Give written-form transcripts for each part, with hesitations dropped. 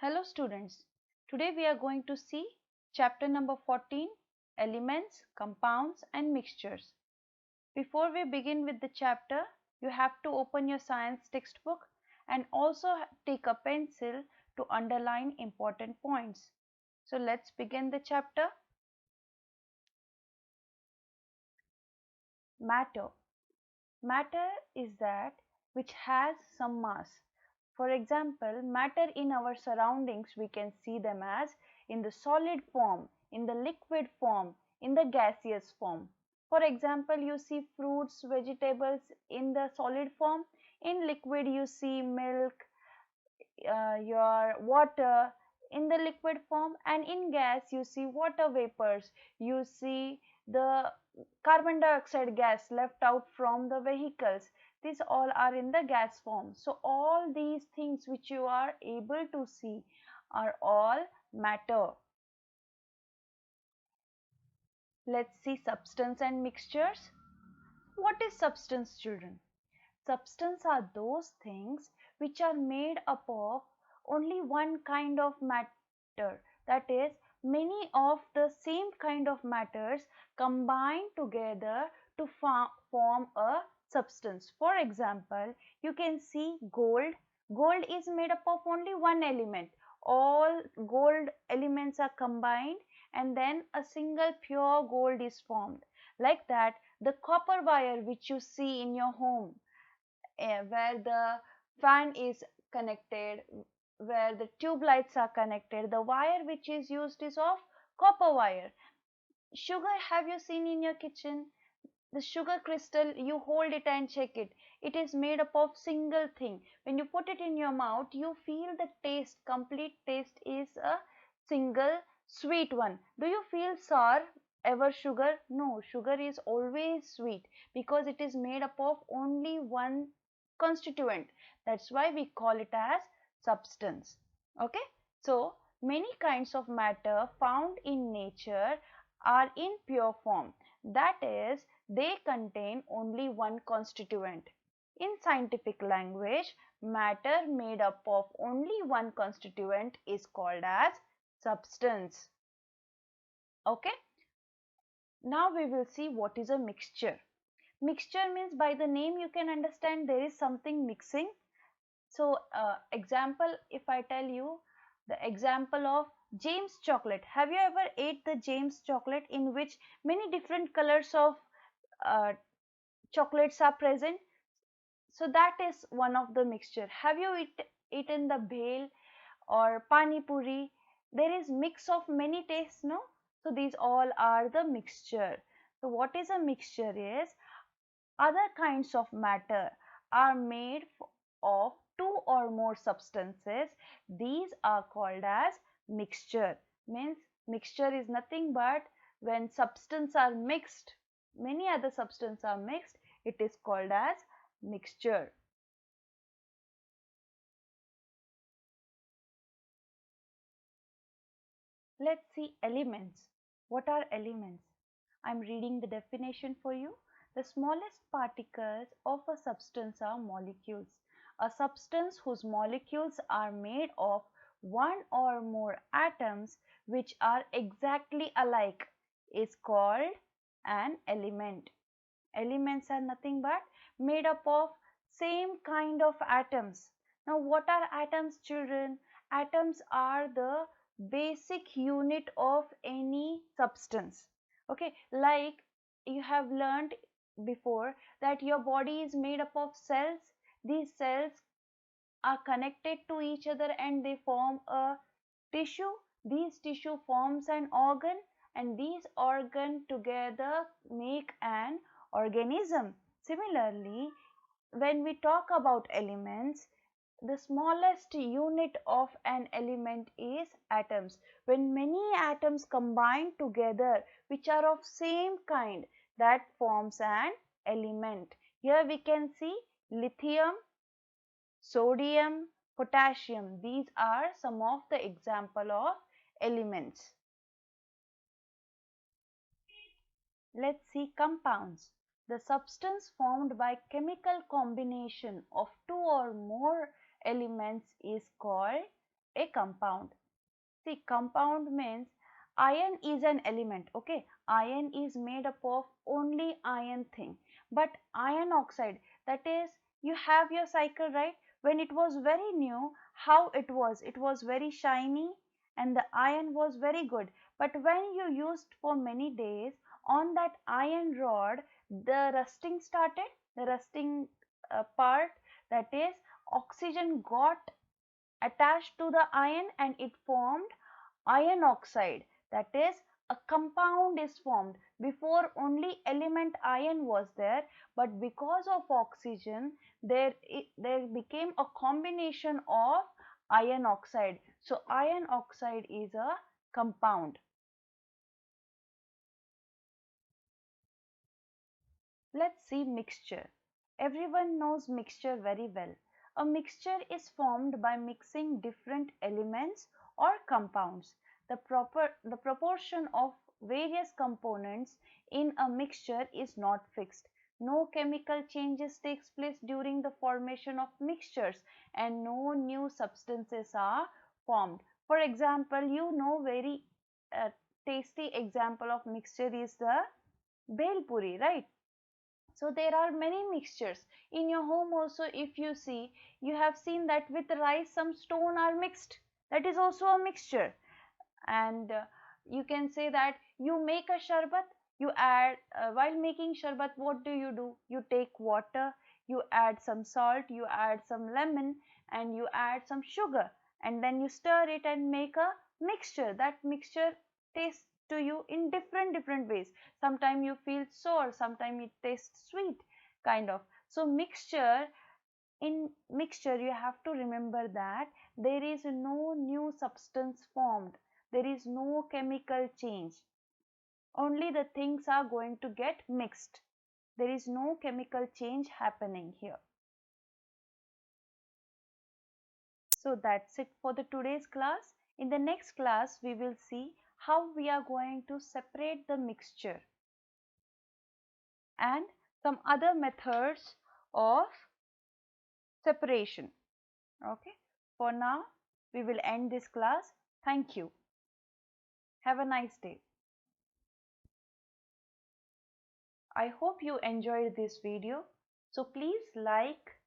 Hello students, today we are going to see chapter number 14, Elements, Compounds and Mixtures. Before we begin with the chapter, you have to open your science textbook and also take a pencil to underline important points. So let's begin the chapter. Matter. Matter is that which has some mass. For example, matter in our surroundings, we can see them as in the solid form, in the liquid form, in the gaseous form. For example, you see fruits, vegetables in the solid form. In liquid, you see milk, your water in the liquid form, and in gas you see water vapors, you see the carbon dioxide gas left out from the vehicles. These all are in the gas form. So all these things which you are able to see are all matter. Let's see substance and mixtures. What is substance, children? Substance are those things which are made up of only one kind of matter, that is, many of the same kind of matters combined together to form a substance. For example, you can see gold. Gold is made up of only one element. All gold elements are combined and then a single pure gold is formed. Like that, the copper wire which you see in your home, where the fan is connected, where the tube lights are connected, the wire which is used is of copper wire. Sugar, have you seen in your kitchen? The sugar crystal, you hold it and check it. It is made up of single thing. When you put it in your mouth, you feel the taste, complete taste is a single sweet one. Do you feel sour ever sugar? No, sugar is always sweet because it is made up of only one constituent. That's why we call it as substance. Okay, so many kinds of matter found in nature are in pure form, that is, they contain only one constituent. In scientific language, matter made up of only one constituent is called as substance. Okay, now we will see what is a mixture. Mixture means, by the name you can understand there is something mixing. So example, if I tell you the example of James chocolate. Have you ever ate the James chocolate in which many different colors of uh, chocolates are present? So that is one of the mixture. Have you eaten the bhel or pani puri? There is mix of many tastes, no? So these all are the mixture. So what is a mixture is, other kinds of matter are made of two or more substances. These are called as mixture. Means mixture is nothing but when substance are mixed, many other substances are mixed, it is called as mixture. Let's see elements. What are elements? I'm reading the definition for you. The smallest particles of a substance are molecules. A substance whose molecules are made of one or more atoms which are exactly alike is called an element. Elements are nothing but made up of same kind of atoms. Now what are atoms, children? Atoms are the basic unit of any substance. Okay, like you have learned before that your body is made up of cells. These cells are connected to each other and they form a tissue. These tissue forms an organ and these organ together make an organism. Similarly, when we talk about elements, the smallest unit of an element is atoms. When many atoms combine together which are of same kind, that forms an element. Here we can see lithium, sodium, potassium. These are some of the example of elements. Let's see compounds. The substance formed by chemical combination of two or more elements is called a compound. See, compound means iron is an element, okay? Iron is made up of only iron thing. But iron oxide, that is, you have your cycle, right? When it was very new, how it was? It was very shiny and the iron was very good. But when you used for many days on that iron rod, the rusting started, the rusting part, that is, oxygen got attached to the iron and it formed iron oxide, that is, a compound is formed. Before only element iron was there, but because of oxygen there became a combination of iron oxide. So iron oxide is a compound. Let's see mixture. Everyone knows mixture very well. A mixture is formed by mixing different elements or compounds. The proportion of various components in a mixture is not fixed. No chemical changes takes place during the formation of mixtures and no new substances are formed. For example, you know very tasty example of mixture is the bhel puri, right? So there are many mixtures in your home also. If you see, you have seen that with rice some stone are mixed, that is also a mixture. And you can say that you make a sharbat, you add while making sharbat, what do? You take water, you add some salt, you add some lemon, and you add some sugar, and then you stir it and make a mixture. That mixture tastes to you in different ways. Sometimes you feel sour, sometimes it tastes sweet, kind of. So in mixture you have to remember that there is no new substance formed, there is no chemical change, only the things are going to get mixed. There is no chemical change happening here. So that's it for the today's class. In the next class we will see how we are going to separate the mixture and some other methods of separation. Okay, for now we will end this class. Thank you. Have a nice day. I hope you enjoyed this video. So please like,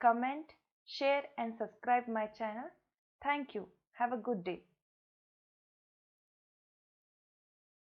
comment, share and subscribe my channel. Thank you. Have a good day.